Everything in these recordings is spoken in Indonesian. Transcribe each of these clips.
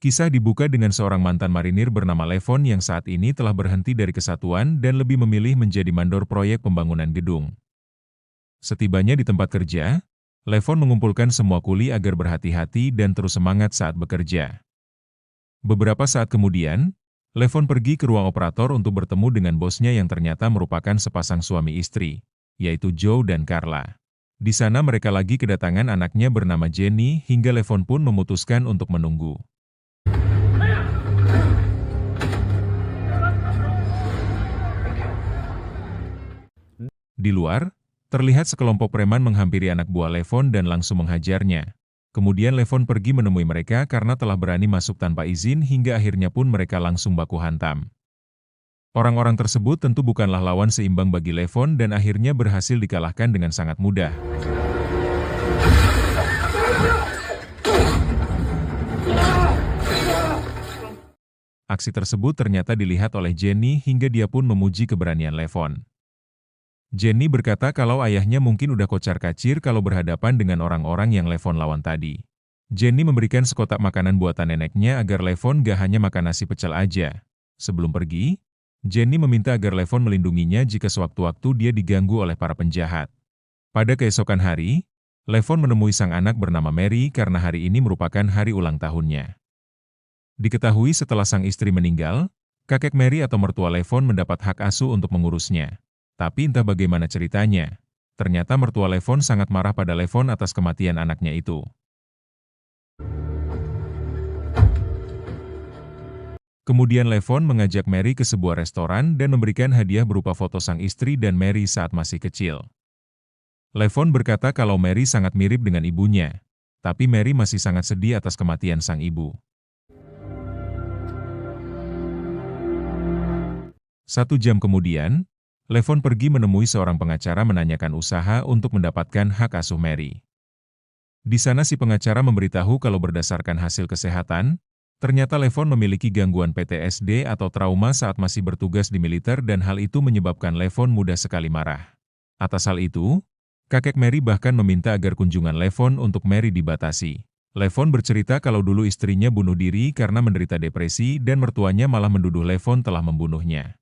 Kisah dibuka dengan seorang mantan marinir bernama Levon yang saat ini telah berhenti dari kesatuan dan lebih memilih menjadi mandor proyek pembangunan gedung. Setibanya di tempat kerja, Levon mengumpulkan semua kuli agar berhati-hati dan terus semangat saat bekerja. Beberapa saat kemudian, Levon pergi ke ruang operator untuk bertemu dengan bosnya yang ternyata merupakan sepasang suami istri, yaitu Joe dan Carla. Di sana mereka lagi kedatangan anaknya bernama Jenny hingga Levon pun memutuskan untuk menunggu. Di luar, terlihat sekelompok preman menghampiri anak buah Levon dan langsung menghajarnya. Kemudian Levon pergi menemui mereka karena telah berani masuk tanpa izin hingga akhirnya pun mereka langsung baku hantam. Orang-orang tersebut tentu bukanlah lawan seimbang bagi Levon dan akhirnya berhasil dikalahkan dengan sangat mudah. Aksi tersebut ternyata dilihat oleh Jenny hingga dia pun memuji keberanian Levon. Jenny berkata kalau ayahnya mungkin udah kocar-kacir kalau berhadapan dengan orang-orang yang Levon lawan tadi. Jenny memberikan sekotak makanan buatan neneknya agar Levon gak hanya makan nasi pecel aja. Sebelum pergi, Jenny meminta agar Levon melindunginya jika sewaktu-waktu dia diganggu oleh para penjahat. Pada keesokan hari, Levon menemui sang anak bernama Mary karena hari ini merupakan hari ulang tahunnya. Diketahui setelah sang istri meninggal, kakek Mary atau mertua Levon mendapat hak asuh untuk mengurusnya. Tapi entah bagaimana ceritanya, ternyata mertua Levon sangat marah pada Levon atas kematian anaknya itu. Kemudian Levon mengajak Mary ke sebuah restoran dan memberikan hadiah berupa foto sang istri dan Mary saat masih kecil. Levon berkata kalau Mary sangat mirip dengan ibunya, tapi Mary masih sangat sedih atas kematian sang ibu. 1 jam kemudian, Levon pergi menemui seorang pengacara menanyakan usaha untuk mendapatkan hak asuh Mary. Di sana si pengacara memberitahu kalau berdasarkan hasil kesehatan, ternyata Levon memiliki gangguan PTSD atau trauma saat masih bertugas di militer dan hal itu menyebabkan Levon mudah sekali marah. Atas hal itu, kakek Mary bahkan meminta agar kunjungan Levon untuk Mary dibatasi. Levon bercerita kalau dulu istrinya bunuh diri karena menderita depresi dan mertuanya malah menduduh Levon telah membunuhnya.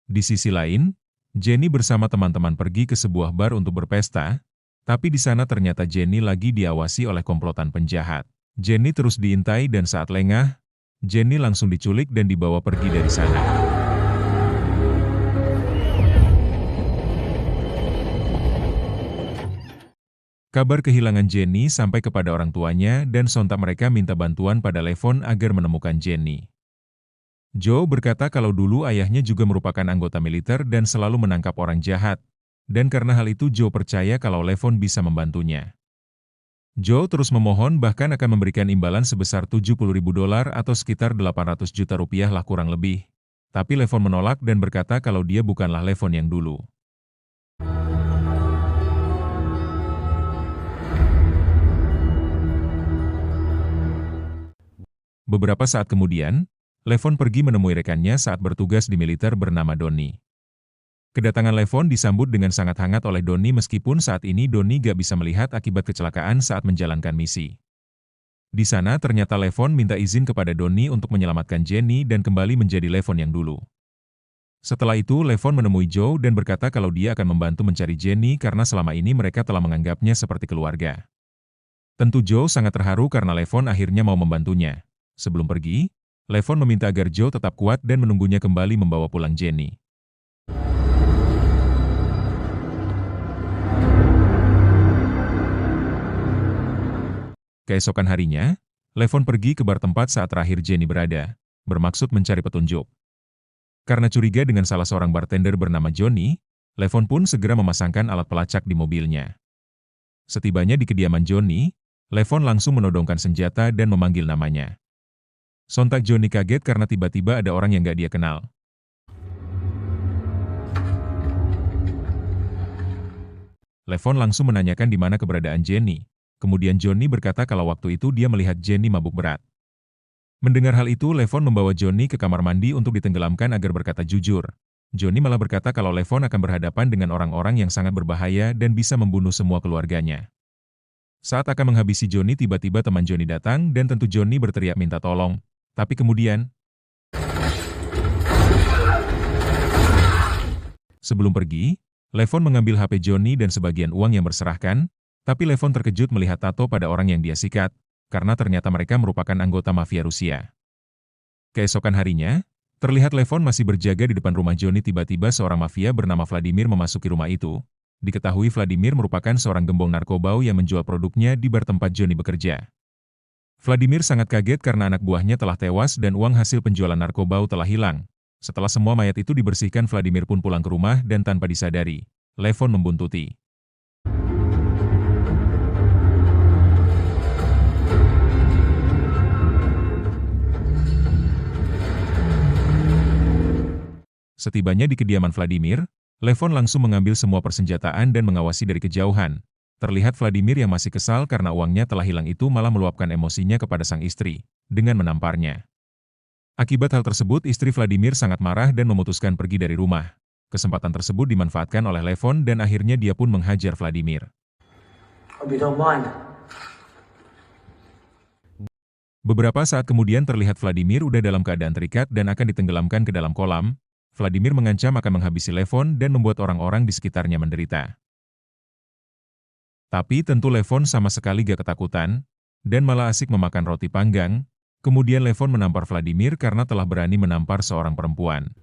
Di sisi lain, Jenny bersama teman-teman pergi ke sebuah bar untuk berpesta, tapi di sana ternyata Jenny lagi diawasi oleh komplotan penjahat. Jenny terus diintai dan saat lengah, Jenny langsung diculik dan dibawa pergi dari sana. Kabar kehilangan Jenny sampai kepada orang tuanya dan sontak mereka minta bantuan pada Levon agar menemukan Jenny. Joe berkata kalau dulu ayahnya juga merupakan anggota militer dan selalu menangkap orang jahat, dan karena hal itu Joe percaya kalau Levon bisa membantunya. Joe terus memohon bahkan akan memberikan imbalan sebesar $70.000 atau sekitar 800 juta rupiah lah kurang lebih. Tapi Levon menolak dan berkata kalau dia bukanlah Levon yang dulu. Beberapa saat kemudian, Levon pergi menemui rekannya saat bertugas di militer bernama Donnie. Kedatangan Levon disambut dengan sangat hangat oleh Donnie meskipun saat ini Donnie gak bisa melihat akibat kecelakaan saat menjalankan misi. Di sana ternyata Levon minta izin kepada Donnie untuk menyelamatkan Jenny dan kembali menjadi Levon yang dulu. Setelah itu Levon menemui Joe dan berkata kalau dia akan membantu mencari Jenny karena selama ini mereka telah menganggapnya seperti keluarga. Tentu Joe sangat terharu karena Levon akhirnya mau membantunya. Sebelum pergi, Levon meminta agar Joe tetap kuat dan menunggunya kembali membawa pulang Jenny. Keesokan harinya, Levon pergi ke bar tempat saat terakhir Jenny berada, bermaksud mencari petunjuk. Karena curiga dengan salah seorang bartender bernama Johnny, Levon pun segera memasangkan alat pelacak di mobilnya. Setibanya di kediaman Johnny, Levon langsung menodongkan senjata dan memanggil namanya. Sontak Johnny kaget karena tiba-tiba ada orang yang gak dia kenal. Levon langsung menanyakan di mana keberadaan Jenny. Kemudian Johnny berkata kalau waktu itu dia melihat Jenny mabuk berat. Mendengar hal itu, Levon membawa Johnny ke kamar mandi untuk ditenggelamkan agar berkata jujur. Johnny malah berkata kalau Levon akan berhadapan dengan orang-orang yang sangat berbahaya dan bisa membunuh semua keluarganya. Saat akan menghabisi Johnny, tiba-tiba teman Johnny datang dan tentu Johnny berteriak minta tolong. Tapi kemudian, sebelum pergi, Levon mengambil HP Johnny dan sebagian uang yang berserahkan, tapi Levon terkejut melihat tato pada orang yang dia sikat, karena ternyata mereka merupakan anggota mafia Rusia. Keesokan harinya, terlihat Levon masih berjaga di depan rumah Johnny. Tiba-tiba seorang mafia bernama Vladimir memasuki rumah itu. Diketahui Vladimir merupakan seorang gembong narkoba yang menjual produknya di bar tempat Johnny bekerja. Vladimir sangat kaget karena anak buahnya telah tewas dan uang hasil penjualan narkoba telah hilang. Setelah semua mayat itu dibersihkan, Vladimir pun pulang ke rumah dan tanpa disadari, Levon membuntuti. Setibanya di kediaman Vladimir, Levon langsung mengambil semua persenjataan dan mengawasi dari kejauhan. Terlihat Vladimir yang masih kesal karena uangnya telah hilang itu malah meluapkan emosinya kepada sang istri, dengan menamparnya. Akibat hal tersebut, istri Vladimir sangat marah dan memutuskan pergi dari rumah. Kesempatan tersebut dimanfaatkan oleh Levon dan akhirnya dia pun menghajar Vladimir. Beberapa saat kemudian terlihat Vladimir udah dalam keadaan terikat dan akan ditenggelamkan ke dalam kolam. Vladimir mengancam akan menghabisi Levon dan membuat orang-orang di sekitarnya menderita. Tapi tentu Levon sama sekali gak ketakutan, dan malah asik memakan roti panggang. Kemudian Levon menampar Vladimir karena telah berani menampar seorang perempuan.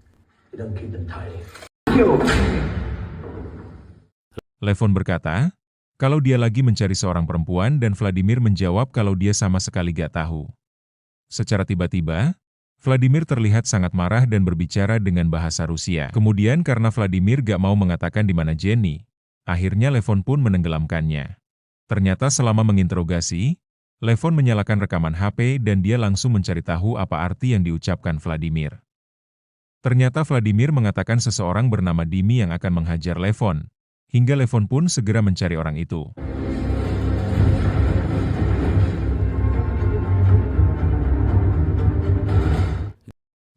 Levon berkata, kalau dia lagi mencari seorang perempuan dan Vladimir menjawab kalau dia sama sekali gak tahu. Secara tiba-tiba, Vladimir terlihat sangat marah dan berbicara dengan bahasa Rusia. Kemudian karena Vladimir gak mau mengatakan di mana Jenny, akhirnya Levon pun menenggelamkannya. Ternyata selama menginterogasi, Levon menyalakan rekaman HP dan dia langsung mencari tahu apa arti yang diucapkan Vladimir. Ternyata Vladimir mengatakan seseorang bernama Dimi yang akan menghajar Levon, hingga Levon pun segera mencari orang itu.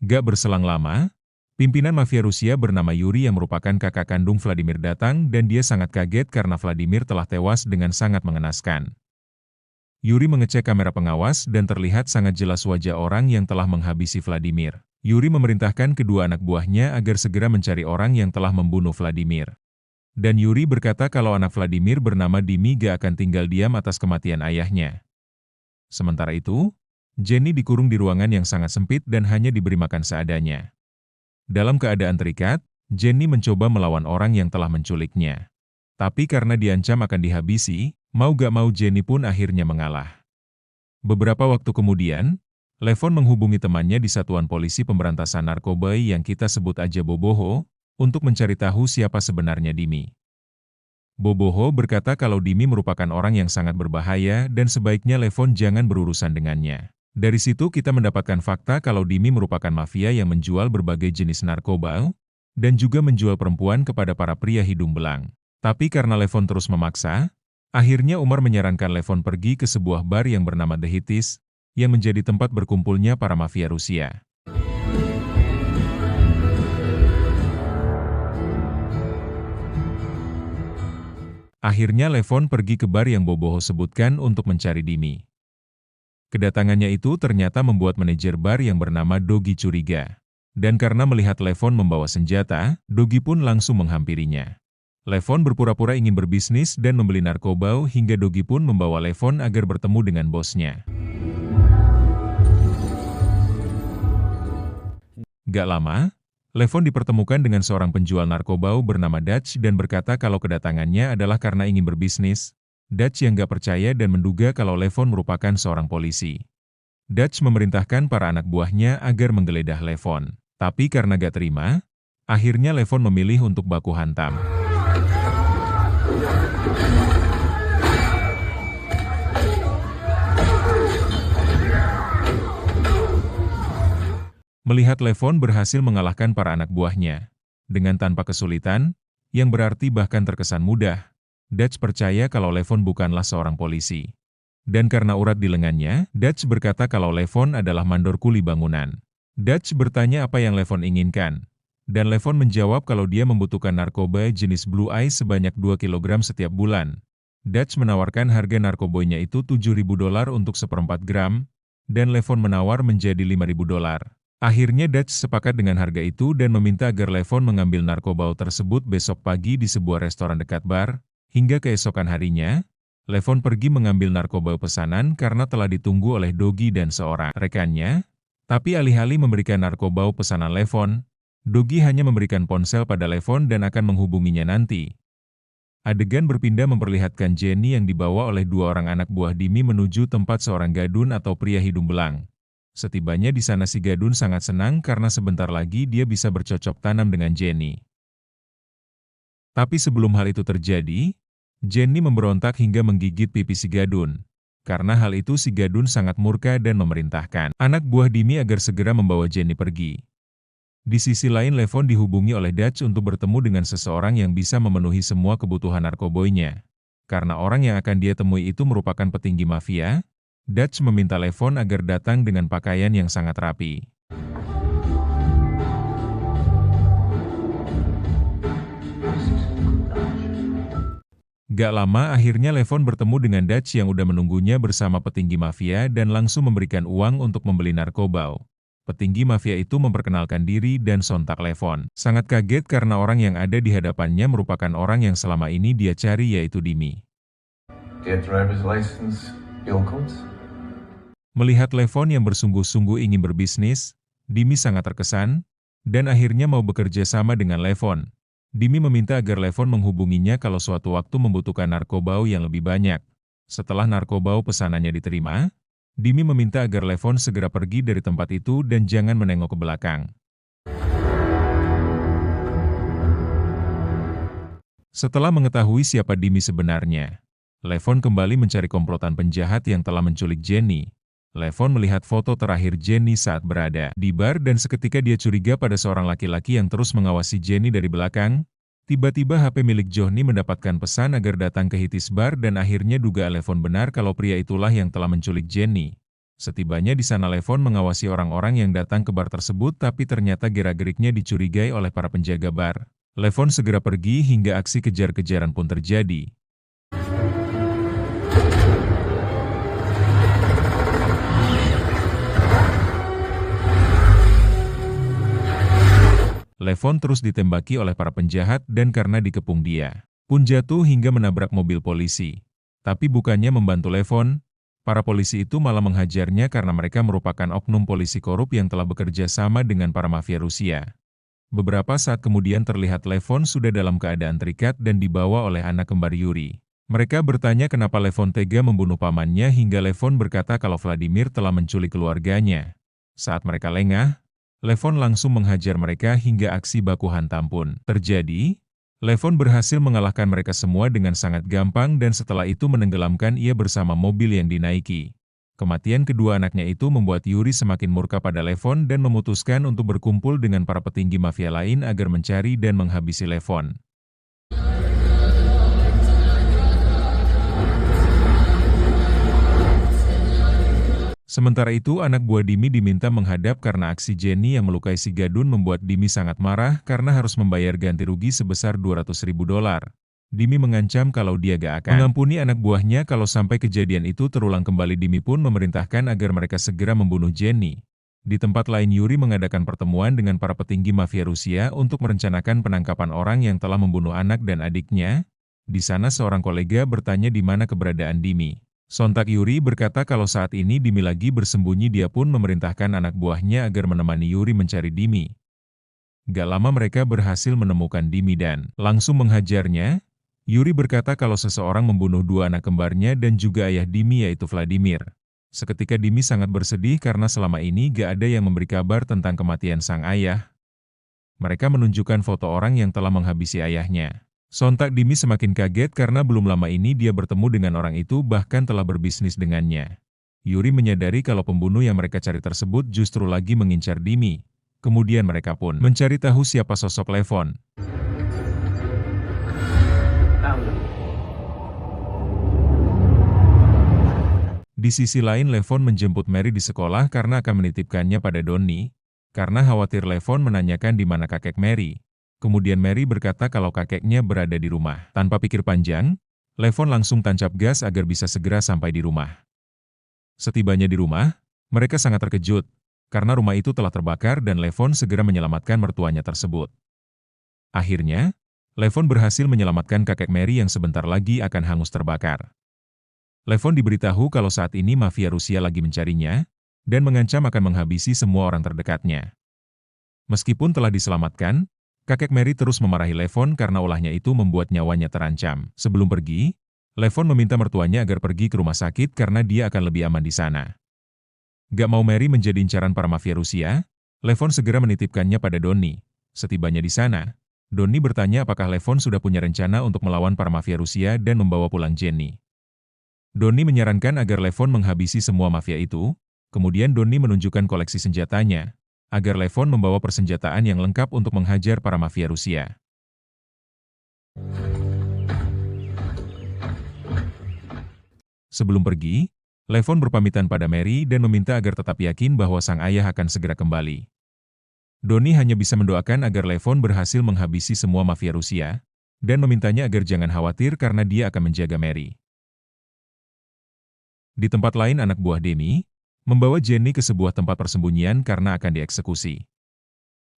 Gak berselang lama, pimpinan mafia Rusia bernama Yuri yang merupakan kakak kandung Vladimir datang dan dia sangat kaget karena Vladimir telah tewas dengan sangat mengenaskan. Yuri mengecek kamera pengawas dan terlihat sangat jelas wajah orang yang telah menghabisi Vladimir. Yuri memerintahkan kedua anak buahnya agar segera mencari orang yang telah membunuh Vladimir. Dan Yuri berkata kalau anak Vladimir bernama Dimi gak akan tinggal diam atas kematian ayahnya. Sementara itu, Jenny dikurung di ruangan yang sangat sempit dan hanya diberi makan seadanya. Dalam keadaan terikat, Jenny mencoba melawan orang yang telah menculiknya. Tapi karena diancam akan dihabisi, mau gak mau Jenny pun akhirnya mengalah. Beberapa waktu kemudian, Levon menghubungi temannya di Satuan Polisi Pemberantasan Narkoba yang kita sebut aja Boboho, untuk mencari tahu siapa sebenarnya Dimi. Boboho berkata kalau Dimi merupakan orang yang sangat berbahaya dan sebaiknya Levon jangan berurusan dengannya. Dari situ kita mendapatkan fakta kalau Dimi merupakan mafia yang menjual berbagai jenis narkoba, dan juga menjual perempuan kepada para pria hidung belang. Tapi karena Levon terus memaksa, akhirnya Umar menyarankan Levon pergi ke sebuah bar yang bernama The Hittis, yang menjadi tempat berkumpulnya para mafia Rusia. Akhirnya Levon pergi ke bar yang Boboho sebutkan untuk mencari Dimi. Kedatangannya itu ternyata membuat manajer bar yang bernama Dogi curiga. Dan karena melihat Levon membawa senjata, Dogi pun langsung menghampirinya. Levon berpura-pura ingin berbisnis dan membeli narkoba hingga Dogi pun membawa Levon agar bertemu dengan bosnya. Gak lama, Levon dipertemukan dengan seorang penjual narkoba bernama Dutch dan berkata kalau kedatangannya adalah karena ingin berbisnis. Dutch yang gak percaya dan menduga kalau Levon merupakan seorang polisi. Dutch memerintahkan para anak buahnya agar menggeledah Levon. Tapi karena gak terima, akhirnya Levon memilih untuk baku hantam. Melihat Levon berhasil mengalahkan para anak buahnya, dengan tanpa kesulitan, yang berarti bahkan terkesan mudah, Dutch percaya kalau Levon bukanlah seorang polisi. Dan karena urat di lengannya, Dutch berkata kalau Levon adalah mandor kuli bangunan. Dutch bertanya apa yang Levon inginkan, dan Levon menjawab kalau dia membutuhkan narkoba jenis Blue Ice sebanyak 2 kg setiap bulan. Dutch menawarkan harga narkobonya itu $7.000 untuk 1/4 gram, dan Levon menawar menjadi $5.000. Akhirnya Dutch sepakat dengan harga itu dan meminta agar Levon mengambil narkoba tersebut besok pagi di sebuah restoran dekat bar. Hingga keesokan harinya, Levon pergi mengambil narkoba pesanan karena telah ditunggu oleh Dogi dan seorang rekannya. Tapi alih-alih memberikan narkoba pesanan Levon, Dogi hanya memberikan ponsel pada Levon dan akan menghubunginya nanti. Adegan berpindah memperlihatkan Jenny yang dibawa oleh dua orang anak buah Dimi menuju tempat seorang gadun atau pria hidung belang. Setibanya di sana si gadun sangat senang karena sebentar lagi dia bisa bercocok tanam dengan Jenny. Tapi sebelum hal itu terjadi, Jenny memberontak hingga menggigit pipi si gadun. Karena hal itu si gadun sangat murka dan memerintahkan anak buah Dimi agar segera membawa Jenny pergi. Di sisi lain Levon dihubungi oleh Dutch untuk bertemu dengan seseorang yang bisa memenuhi semua kebutuhan narkoboynya. Karena orang yang akan dia temui itu merupakan petinggi mafia, Dutch meminta Levon agar datang dengan pakaian yang sangat rapi. Gak lama akhirnya Levon bertemu dengan Dutch yang udah menunggunya bersama petinggi mafia dan langsung memberikan uang untuk membeli narkoba. Petinggi mafia itu memperkenalkan diri dan sontak Levon sangat kaget karena orang yang ada di hadapannya merupakan orang yang selama ini dia cari, yaitu Dimi. Melihat Levon yang bersungguh-sungguh ingin berbisnis, Dimi sangat terkesan, dan akhirnya mau bekerja sama dengan Levon. Dimi meminta agar Levon menghubunginya kalau suatu waktu membutuhkan narkoba yang lebih banyak. Setelah narkoba pesanannya diterima, Dimi meminta agar Levon segera pergi dari tempat itu dan jangan menengok ke belakang. Setelah mengetahui siapa Dimi sebenarnya, Levon kembali mencari komplotan penjahat yang telah menculik Jenny. Levon melihat foto terakhir Jenny saat berada di bar dan seketika dia curiga pada seorang laki-laki yang terus mengawasi Jenny dari belakang. Tiba-tiba HP milik Johnny mendapatkan pesan agar datang ke Hitis Bar dan akhirnya duga Levon benar kalau pria itulah yang telah menculik Jenny. Setibanya di sana Levon mengawasi orang-orang yang datang ke bar tersebut tapi ternyata gerak-geriknya dicurigai oleh para penjaga bar. Levon segera pergi hingga aksi kejar-kejaran pun terjadi. Levon terus ditembaki oleh para penjahat dan karena dikepung dia pun jatuh hingga menabrak mobil polisi. Tapi bukannya membantu Levon, para polisi itu malah menghajarnya karena mereka merupakan oknum polisi korup yang telah bekerja sama dengan para mafia Rusia. Beberapa saat kemudian terlihat Levon sudah dalam keadaan terikat dan dibawa oleh anak kembar Yuri. Mereka bertanya kenapa Levon tega membunuh pamannya hingga Levon berkata kalau Vladimir telah menculik keluarganya. Saat mereka lengah, Levon langsung menghajar mereka hingga aksi baku hantam pun terjadi. Levon berhasil mengalahkan mereka semua dengan sangat gampang dan setelah itu menenggelamkan ia bersama mobil yang dinaiki. Kematian kedua anaknya itu membuat Yuri semakin murka pada Levon dan memutuskan untuk berkumpul dengan para petinggi mafia lain agar mencari dan menghabisi Levon. Sementara itu anak buah Dimi diminta menghadap karena aksi Jenny yang melukai si gadun membuat Dimi sangat marah karena harus membayar ganti rugi sebesar $200.000. Dimi mengancam kalau dia gak akan mengampuni anak buahnya kalau sampai kejadian itu terulang kembali. Dimi pun memerintahkan agar mereka segera membunuh Jenny. Di tempat lain Yuri mengadakan pertemuan dengan para petinggi mafia Rusia untuk merencanakan penangkapan orang yang telah membunuh anak dan adiknya. Di sana seorang kolega bertanya di mana keberadaan Dimi. Sontak Yuri berkata kalau saat ini Dimi lagi bersembunyi. Dia pun memerintahkan anak buahnya agar menemani Yuri mencari Dimi. Gak lama mereka berhasil menemukan Dimi dan langsung menghajarnya. Yuri berkata kalau seseorang membunuh dua anak kembarnya dan juga ayah Dimi yaitu Vladimir. Seketika Dimi sangat bersedih karena selama ini gak ada yang memberi kabar tentang kematian sang ayah. Mereka menunjukkan foto orang yang telah menghabisi ayahnya. Sontak Dimi semakin kaget karena belum lama ini dia bertemu dengan orang itu bahkan telah berbisnis dengannya. Yuri menyadari kalau pembunuh yang mereka cari tersebut justru lagi mengincar Dimi. Kemudian mereka pun mencari tahu siapa sosok Levon. Di sisi lain Levon menjemput Mary di sekolah karena akan menitipkannya pada Donny. Karena khawatir Levon menanyakan di mana kakek Mary. Kemudian Mary berkata kalau kakeknya berada di rumah. Tanpa pikir panjang, Levon langsung tancap gas agar bisa segera sampai di rumah. Setibanya di rumah, Mereka sangat terkejut, karena rumah itu telah terbakar dan Levon segera menyelamatkan mertuanya tersebut. Akhirnya, Levon berhasil menyelamatkan kakek Mary yang sebentar lagi akan hangus terbakar. Levon diberitahu kalau saat ini mafia Rusia lagi mencarinya, dan mengancam akan menghabisi semua orang terdekatnya. Meskipun telah diselamatkan, kakek Mary terus memarahi Levon karena ulahnya itu membuat nyawanya terancam. Sebelum pergi, Levon meminta mertuanya agar pergi ke rumah sakit karena dia akan lebih aman di sana. Gak mau Mary menjadi incaran para mafia Rusia, Levon segera menitipkannya pada Donnie. Setibanya di sana, Donnie bertanya apakah Levon sudah punya rencana untuk melawan para mafia Rusia dan membawa pulang Jenny. Donnie menyarankan agar Levon menghabisi semua mafia itu, kemudian Donnie menunjukkan koleksi senjatanya, agar Levon membawa persenjataan yang lengkap untuk menghajar para mafia Rusia. Sebelum pergi, Levon berpamitan pada Mary dan meminta agar tetap yakin bahwa sang ayah akan segera kembali. Donnie hanya bisa mendoakan agar Levon berhasil menghabisi semua mafia Rusia, dan memintanya agar jangan khawatir karena dia akan menjaga Mary. Di tempat lain anak buah Demi membawa Jenny ke sebuah tempat persembunyian karena akan dieksekusi.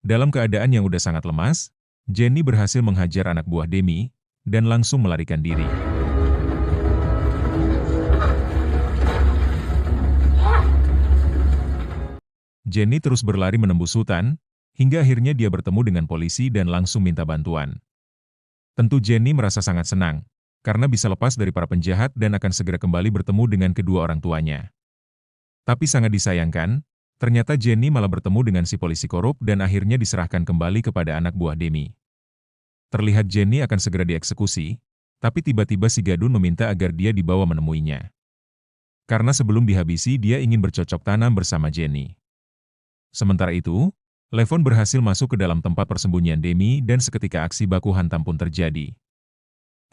Dalam keadaan yang udah sangat lemas, Jenny berhasil menghajar anak buah Demi dan langsung melarikan diri. Jenny terus berlari menembus hutan, hingga akhirnya dia bertemu dengan polisi dan langsung minta bantuan. Tentu Jenny merasa sangat senang, karena bisa lepas dari para penjahat dan akan segera kembali bertemu dengan kedua orang tuanya. Tapi sangat disayangkan, ternyata Jenny malah bertemu dengan si polisi korup dan akhirnya diserahkan kembali kepada anak buah Demi. Terlihat Jenny akan segera dieksekusi, tapi tiba-tiba si gadun meminta agar dia dibawa menemuinya. Karena sebelum dihabisi dia ingin bercocok tanam bersama Jenny. Sementara itu, Levon berhasil masuk ke dalam tempat persembunyian Demi dan seketika aksi baku hantam pun terjadi.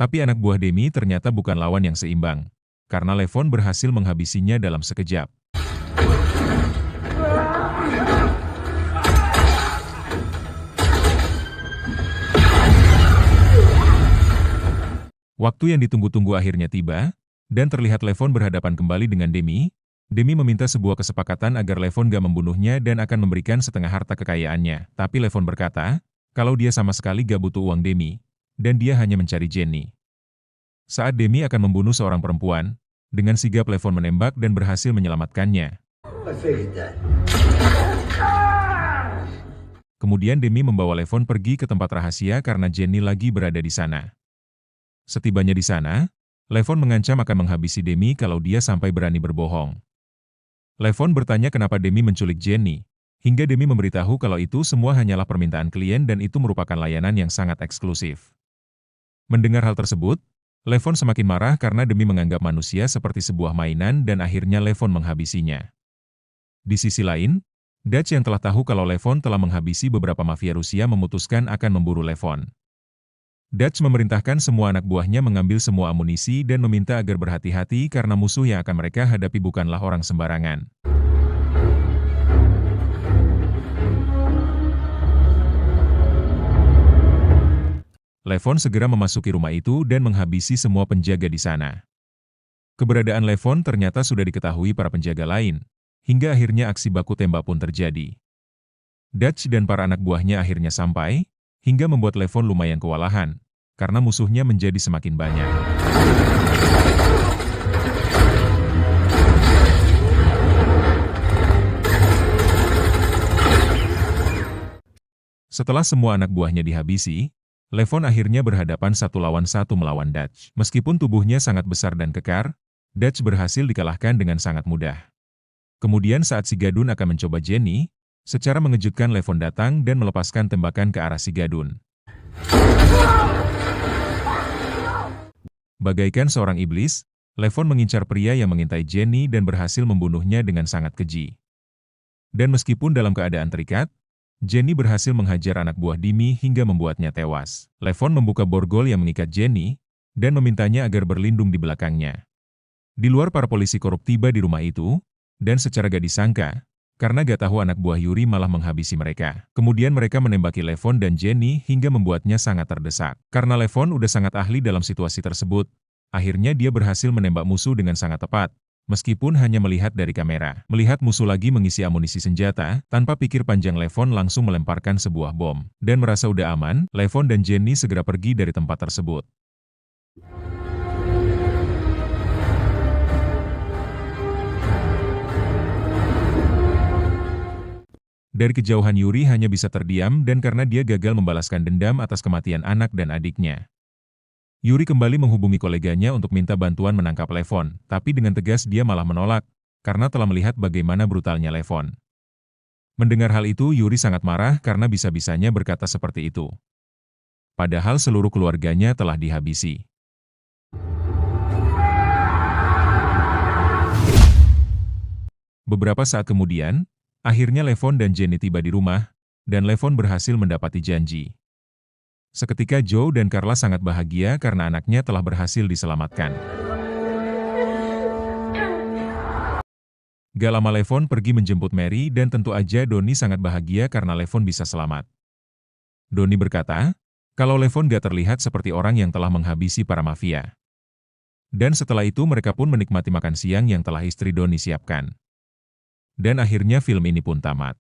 Tapi anak buah Demi ternyata bukan lawan yang seimbang, karena Levon berhasil menghabisinya dalam sekejap. Waktu yang ditunggu-tunggu akhirnya tiba, dan terlihat Levon berhadapan kembali dengan Demi. Demi meminta sebuah kesepakatan agar Levon gak membunuhnya dan akan memberikan setengah harta kekayaannya. Tapi Levon berkata, kalau dia sama sekali gak butuh uang Demi, dan dia hanya mencari Jenny. Saat Demi akan membunuh seorang perempuan, dengan sigap Levon menembak dan berhasil menyelamatkannya. Kemudian Demi membawa Levon pergi ke tempat rahasia karena Jenny lagi berada di sana. Setibanya di sana, Levon mengancam akan menghabisi Demi kalau dia sampai berani berbohong. Levon bertanya kenapa Demi menculik Jenny, hingga Demi memberitahu kalau itu semua hanyalah permintaan klien dan itu merupakan layanan yang sangat eksklusif. Mendengar hal tersebut, Levon semakin marah karena Demi menganggap manusia seperti sebuah mainan dan akhirnya Levon menghabisinya. Di sisi lain, Dutch yang telah tahu kalau Levon telah menghabisi beberapa mafia Rusia memutuskan akan memburu Levon. Dutch memerintahkan semua anak buahnya mengambil semua amunisi dan meminta agar berhati-hati karena musuh yang akan mereka hadapi bukanlah orang sembarangan. Levon segera memasuki rumah itu dan menghabisi semua penjaga di sana. Keberadaan Levon ternyata sudah diketahui para penjaga lain, hingga akhirnya aksi baku tembak pun terjadi. Dutch dan para anak buahnya akhirnya sampai, hingga membuat Levon lumayan kewalahan, karena musuhnya menjadi semakin banyak. Setelah semua anak buahnya dihabisi, Levon akhirnya berhadapan 1 lawan 1 melawan Dutch. Meskipun tubuhnya sangat besar dan kekar, Dutch berhasil dikalahkan dengan sangat mudah. Kemudian saat si gadun akan mencoba Jenny, secara mengejutkan Levon datang dan melepaskan tembakan ke arah si gadun. Bagaikan seorang iblis, Levon mengincar pria yang mengintai Jenny dan berhasil membunuhnya dengan sangat keji. Dan meskipun dalam keadaan terikat, Jenny berhasil menghajar anak buah Demi hingga membuatnya tewas. Levon membuka borgol yang mengikat Jenny, dan memintanya agar berlindung di belakangnya. Di luar para polisi korup tiba di rumah itu, dan secara gak disangka, karena gak tahu anak buah Yuri malah menghabisi mereka. Kemudian mereka menembaki Levon dan Jenny hingga membuatnya sangat terdesak. Karena Levon udah sangat ahli dalam situasi tersebut, akhirnya dia berhasil menembak musuh dengan sangat tepat, Meskipun hanya melihat dari kamera, melihat musuh lagi mengisi amunisi senjata, tanpa pikir panjang Levon langsung melemparkan sebuah bom. Dan merasa udah aman, Levon dan Jenny segera pergi dari tempat tersebut. Dari kejauhan Yuri hanya bisa terdiam dan karena dia gagal membalaskan dendam atas kematian anak dan adiknya. Yuri kembali menghubungi koleganya untuk minta bantuan menangkap Levon, tapi dengan tegas dia malah menolak, karena telah melihat bagaimana brutalnya Levon. Mendengar hal itu, Yuri sangat marah karena bisa-bisanya berkata seperti itu. Padahal seluruh keluarganya telah dihabisi. Beberapa saat kemudian, akhirnya Levon dan Jenny tiba di rumah, dan Levon berhasil mendapati janji. Seketika Joe dan Carla sangat bahagia karena anaknya telah berhasil diselamatkan. Gak lama Levon pergi menjemput Mary dan tentu aja Donnie sangat bahagia karena Levon bisa selamat. Donnie berkata, kalau Levon gak terlihat seperti orang yang telah menghabisi para mafia. Dan setelah itu mereka pun menikmati makan siang yang telah istri Donnie siapkan. Dan akhirnya film ini pun tamat.